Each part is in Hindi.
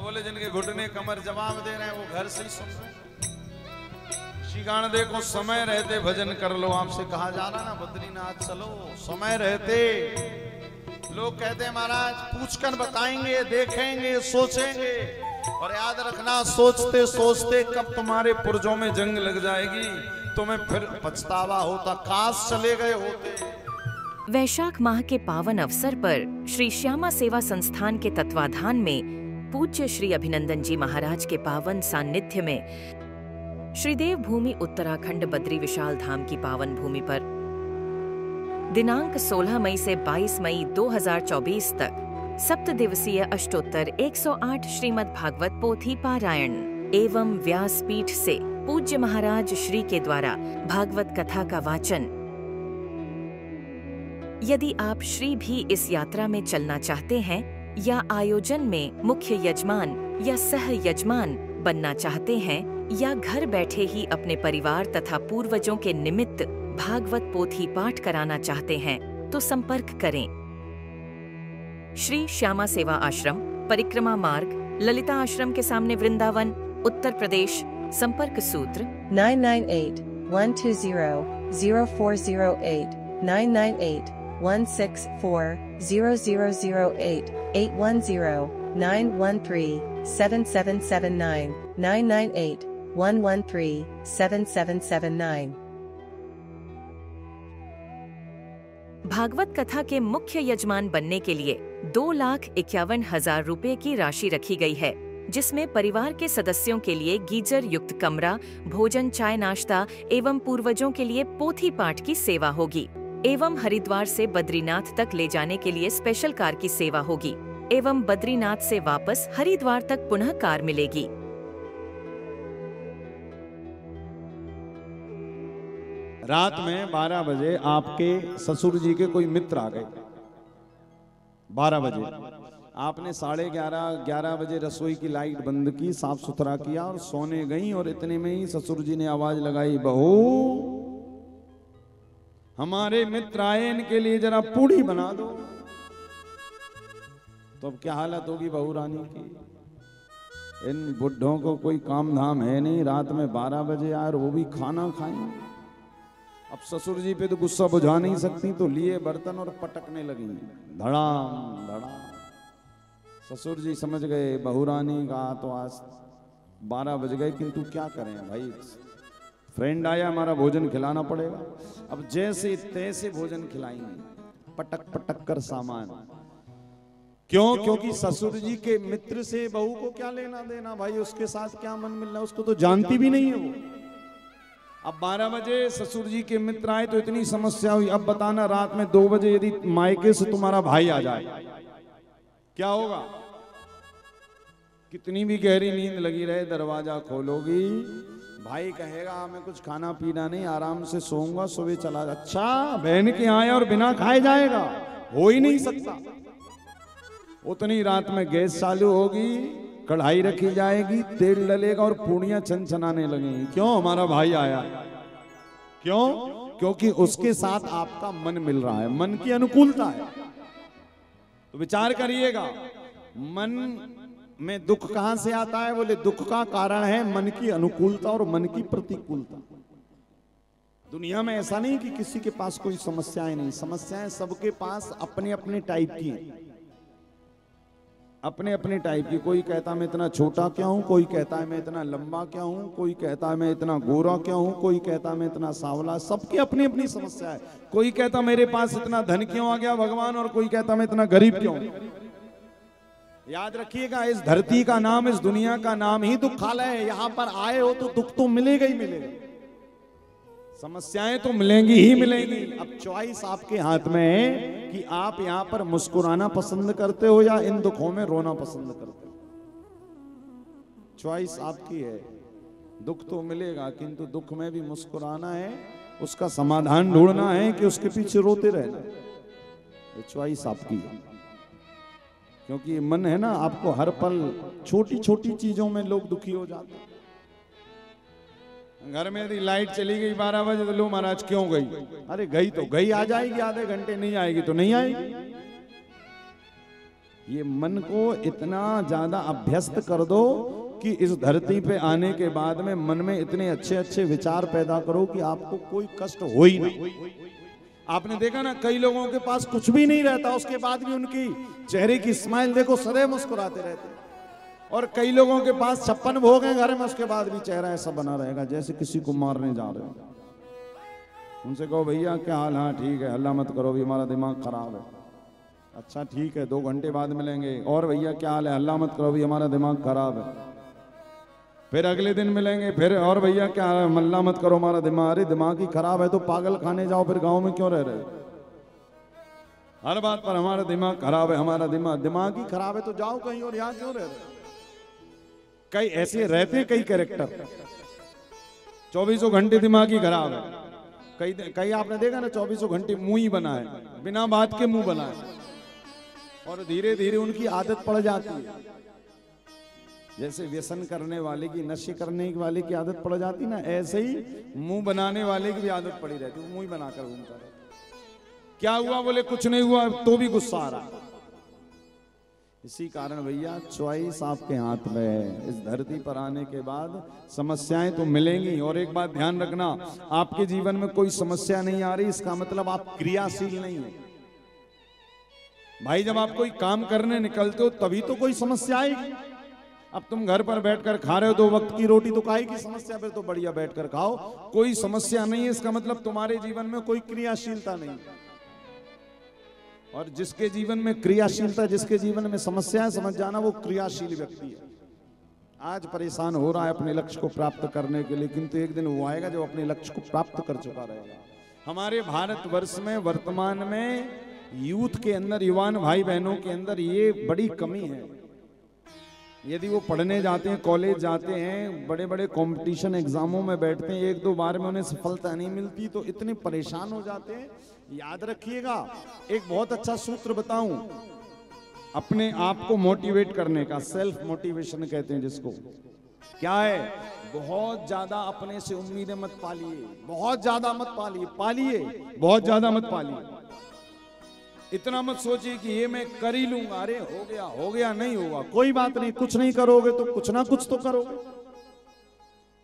बोले जिनके घुटने कमर जवाब दे रहे हैं वो घर से ही सुन रहे हैं। शिगाण देखो समय रहते भजन कर लो, आपसे कहा जा रहा ना बद्रीनाथ चलो, समय रहते। लोग कहते हैं महाराज पूछकर बताएंगे, देखेंगे, सोचेंगे, और याद रखना सोचते सोचते कब तुम्हारे पुर्जों में जंग लग जाएगी, तुम्हें फिर पछतावा होता, काश चले गए होते। वैशाख माह के पावन अवसर पर श्री श्यामा सेवा संस्थान के तत्वाधान में पूज्य श्री अभिनंदन जी महाराज के पावन सान्निध्य में श्रीदेव भूमि उत्तराखंड बद्री विशाल धाम की पावन भूमि पर दिनांक 16 मई से 22 मई 2024 तक सप्त दिवसीय अष्टोत्तर 108 श्रीमद् भागवत पोथी पारायण एवं व्यासपीठ से पूज्य महाराज श्री के द्वारा भागवत कथा का वाचन। यदि आप श्री भी इस यात्रा में चलना चाहते हैं या आयोजन में मुख्य यजमान या सह यजमान बनना चाहते हैं या घर बैठे ही अपने परिवार तथा पूर्वजों के निमित्त भागवत पोथी पाठ कराना चाहते हैं तो संपर्क करें। श्री श्यामा सेवा आश्रम, परिक्रमा मार्ग, ललिता आश्रम के सामने, वृंदावन, उत्तर प्रदेश। संपर्क सूत्र 998-120-0408 998-164-0008 810-913-7779 998-113-7779। भागवत कथा के मुख्य यजमान बनने के लिए 2,51,000 रुपए की राशि रखी गई है, जिसमें परिवार के सदस्यों के लिए गीजर युक्त कमरा, भोजन, चाय, नाश्ता एवं पूर्वजों के लिए पोथी पाठ की सेवा होगी एवं हरिद्वार से बद्रीनाथ तक ले जाने के लिए स्पेशल कार की सेवा होगी एवं बद्रीनाथ से वापस हरिद्वार तक पुनः कार मिलेगी। रात में 12 बजे आपके ससुर जी के कोई मित्र आ गए। 12 बजे आपने 11:30 बजे रसोई की लाइट बंद की, साफ सुथरा किया और सोने गई, और इतने में ही ससुर जी ने आवाज लगाई, बहू हमारे मित्र आए, इनके लिए जरा पूड़ी बना दो। तो अब क्या हालत होगी बहू रानी की? इन बुढ़ों को कोई काम धाम है नहीं, रात में 12 बजे आए और वो भी खाना खाएं। अब ससुर जी पे तो गुस्सा बुझा नहीं सकती, तो लिए बर्तन और पटकने लगी, धड़ाम धड़ाम। ससुर जी समझ गए बहू रानी का तो आज 12 बज गए, किंतु क्या करें भाई, फ्रेंड आया, हमारा भोजन खिलाना पड़ेगा। अब जैसे तैसे भोजन खिलाएंगे, पटक पटक कर सामान। क्यों? क्योंकि ससुर जी के मित्र से बहू को क्या लेना देना भाई, उसके साथ क्या मन मिलना, उसको तो जानती भी नहीं है वो। अब 12 बजे ससुर जी के मित्र आए तो इतनी समस्या हुई। अब बताना रात में 2 बजे यदि मायके से तुम्हारा भाई आ जाए, क्या होगा? कितनी भी गहरी नींद लगी रहे, दरवाजा खोलोगी, भाई कहेगा हमें कुछ खाना पीना नहीं, आराम से सोऊंगा, सुबह चला जा। अच्छा, बहन के आए और बिना खाए जाएगा? हो ही नहीं सकता। उतनी रात में गैस चालू होगी, कढ़ाई रखी जाएगी, तेल डलेगा और पूड़ियां छनछनाने लगेंगी। क्यों? हमारा भाई आया। क्यों? क्योंकि उसके साथ आपका मन मिल रहा है, मन की अनुकूलता है। तो विचार करिएगा, मन में दुख कहां से आता है? बोले दुख का कारण है मन की अनुकूलता और मन की प्रतिकूलता। दुनिया में ऐसा नहीं कि किसी के पास कोई समस्याएं नहीं, समस्याएं सबके पास अपने अपने टाइप की हैं, अपने अपने टाइप की। कोई कहता मैं इतना छोटा क्या हूं, कोई कहता है मैं इतना लंबा क्या हूं, कोई कहता है मैं इतना गोरा क्या हूं, कोई कहता है मैं इतना सांवला। सबकी अपनी अपनी समस्या है। कोई कहता मेरे पास इतना धन क्यों आ गया भगवान, और कोई कहता मैं इतना गरीब क्यों। याद रखिएगा, इस धरती का नाम, इस दुनिया का नाम ही दुखालय है। यहां पर आए हो तो दुख तो मिलेगा ही मिलेगा, समस्याएं तो मिलेंगी ही मिलेंगी। अब चॉइस आपके हाथ में है कि आप यहां पर मुस्कुराना पसंद करते हो या इन दुखों में रोना पसंद करते हो। चॉइस आपकी है। दुख तो मिलेगा, किंतु दुख में भी मुस्कुराना है, उसका समाधान ढूंढना है कि उसके पीछे रोते रहना। ये चॉइस आपकी है। क्योंकि मन है ना, आपको हर पल छोटी छोटी चीजों में लोग दुखी हो जाते हैं। घर में यदि लाइट चली गई 12 बजे तो लो महाराज क्यों गई? अरे गई तो गई, आ जाएगी आधे घंटे, नहीं आएगी तो नहीं आएगी। ये मन को इतना ज्यादा अभ्यस्त कर दो कि इस धरती पे आने के बाद में मन में इतने अच्छे अच्छे विचार पैदा करो कि आपको कोई कष्ट हो ही नहीं। आपने देखा ना, कई लोगों के पास कुछ भी नहीं रहता, उसके बाद भी उनकी चेहरे की स्माइल देखो, सदैव मुस्कुराते रहते। और कई लोगों के पास 56 भोग हैं घर में, उसके बाद भी चेहरा ऐसा बना रहेगा जैसे किसी को मारने जा रहे हो। उनसे कहो भैया क्या हाल? हाँ ठीक है, हल्ला मत करो, भी हमारा दिमाग खराब है। अच्छा ठीक है, 2 घंटे बाद मिलेंगे। और भैया क्या हाल है? हल्ला मत करो, भी हमारा दिमाग खराब है। फिर अगले दिन मिलेंगे, फिर और भैया क्या हाल है? हल्ला मत करो, हमारा दिमाग। अरे दिमाग ही खराब है तो पागल खाने जाओ, फिर गाँव में क्यों रह रहे? हर बात पर हमारा दिमाग खराब है, हमारा दिमाग ही खराब है तो जाओ कहीं और, यहाँ क्यों रह रहे? कई ऐसे रहते हैं, कई कैरेक्टर 24 घंटे दिमाग ही खराब है। कई आपने देखा ना, 24 घंटे मुंह ही बना है, बिना बात के मुंह बना है, और धीरे धीरे उनकी आदत पड़ जाती है। जैसे व्यसन करने वाले की, नशे करने वाले की आदत पड़ जाती ना, ऐसे ही मुंह बनाने वाले की भी आदत पड़ी रहती है। मुंह ही बनाकर घूमता रहता। क्या हुआ? बोले कुछ नहीं हुआ, तो भी गुस्सा आ रहा। इसी कारण भैया चॉइस आपके हाथ में है। इस धरती पर आने के बाद समस्याएं तो मिलेंगी, और एक बात ध्यान रखना, आपके जीवन में कोई समस्या नहीं आ रही इसका मतलब आप क्रियाशील नहीं है। भाई जब आप कोई काम करने निकलते हो तभी तो कोई समस्या आएगी। अब तुम घर पर बैठकर खा रहे हो 2 वक्त की रोटी, तो काहे की समस्या? फिर तो बढ़िया बैठकर खाओ, कोई समस्या नहीं है, इसका मतलब तुम्हारे जीवन में कोई क्रियाशीलता नहीं है। और जिसके जीवन में क्रियाशीलता, जिसके जीवन में समस्या है, समझ जाना वो क्रियाशील व्यक्ति है। आज परेशान हो रहा है अपने लक्ष्य को प्राप्त करने के लिए, किंतु एक दिन वो आएगा जो अपने लक्ष्य को प्राप्त कर चुका रहेगा। हमारे भारतवर्ष में वर्तमान में यूथ के अंदर, युवान भाई बहनों के अंदर ये बड़ी कमी है। यदि वो पढ़ने जाते हैं, कॉलेज जाते हैं, बड़े बड़े कंपटीशन एग्जामों में बैठते हैं, 1-2 बार में उन्हें सफलता नहीं मिलती तो इतने परेशान हो जाते हैं। याद रखिएगा, एक बहुत अच्छा सूत्र बताऊं अपने आप को मोटिवेट करने का, सेल्फ मोटिवेशन कहते हैं जिसको। क्या है? बहुत ज्यादा अपने से उम्मीदें मत पालिए, बहुत ज्यादा मत पालिए, बहुत ज्यादा मत पालिए। इतना मत सोचिए कि ये मैं कर ही लूंगा, अरे हो गया नहीं होगा, कोई बात नहीं, कुछ नहीं करोगे तो कुछ ना कुछ तो करोगे।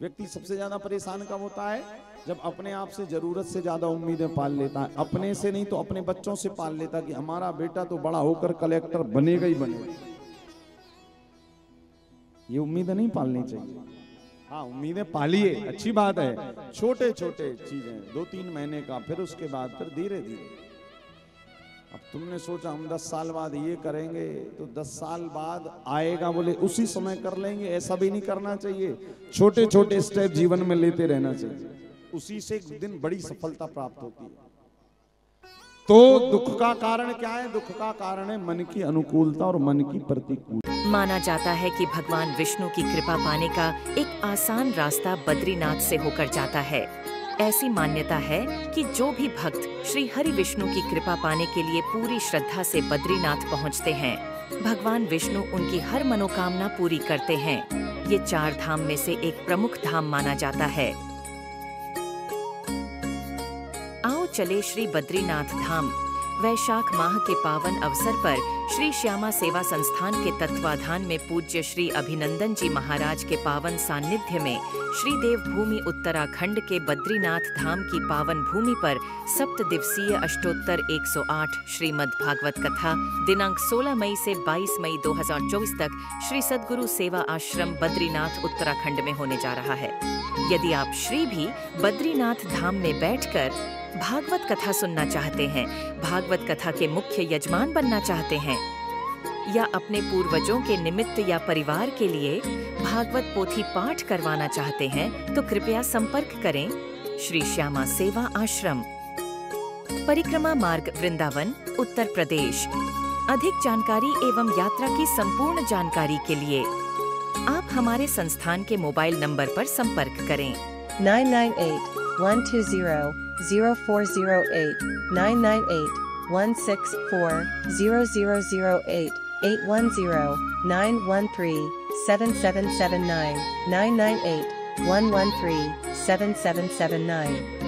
व्यक्ति सबसे ज्यादा परेशान कब होता है? जब अपने आप से जरूरत से ज्यादा उम्मीदें पाल लेता है। अपने से नहीं तो अपने बच्चों से पाल लेता कि हमारा बेटा तो बड़ा होकर कलेक्टर बनेगा ही बनेगा। ये उम्मीदें नहीं पालनी चाहिए। हाँ, उम्मीदें पालिए, अच्छी बात है, छोटे छोटे चीजें, 2-3 महीने का, फिर उसके बाद फिर धीरे धीरे। अब तुमने सोचा हम 10 साल बाद ये करेंगे तो 10 साल बाद आएगा बोले उसी समय कर लेंगे, ऐसा भी नहीं करना चाहिए। छोटे छोटे स्टेप जीवन में लेते रहना चाहिए, उसी से एक दिन बड़ी सफलता प्राप्त होती है। तो दुख का कारण क्या है? दुख का कारण है मन की अनुकूलता और मन की प्रतिकूलता। माना जाता है कि भगवान विष्णु की कृपा पाने का एक आसान रास्ता बद्रीनाथ से होकर जाता है। ऐसी मान्यता है कि जो भी भक्त श्री हरि विष्णु की कृपा पाने के लिए पूरी श्रद्धा से बद्रीनाथ पहुंचते हैं, भगवान विष्णु उनकी हर मनोकामना पूरी करते हैं। ये 4 धाम में से एक प्रमुख धाम माना जाता है। आओ चले श्री बद्रीनाथ धाम। वैशाख माह के पावन अवसर पर श्री श्यामा सेवा संस्थान के तत्वाधान में पूज्य श्री अभिनंदन जी महाराज के पावन सानिध्य में श्री देव भूमि उत्तराखंड के बद्रीनाथ धाम की पावन भूमि पर 7 दिवसीय अष्टोत्तर 108 श्रीमद् भागवत कथा दिनांक 16 मई से 22 मई 2024 तक श्री सद्गुरु सेवा आश्रम बद्रीनाथ उत्तराखंड में होने जा रहा है। यदि आप श्री भी बद्रीनाथ धाम में बैठकर भागवत कथा सुनना चाहते हैं, भागवत कथा के मुख्य यजमान बनना चाहते हैं, या अपने पूर्वजों के निमित्त या परिवार के लिए भागवत पोथी पाठ करवाना चाहते हैं, तो कृपया संपर्क करें श्री श्यामा सेवा आश्रम, परिक्रमा मार्ग, वृंदावन, उत्तर प्रदेश। अधिक जानकारी एवं यात्रा की संपूर्ण जानकारी के लिए आप हमारे संस्थान के मोबाइल नंबर पर संपर्क करें 998-120-0408, 998-164-0008, 810-913-7779, 998-113-7779.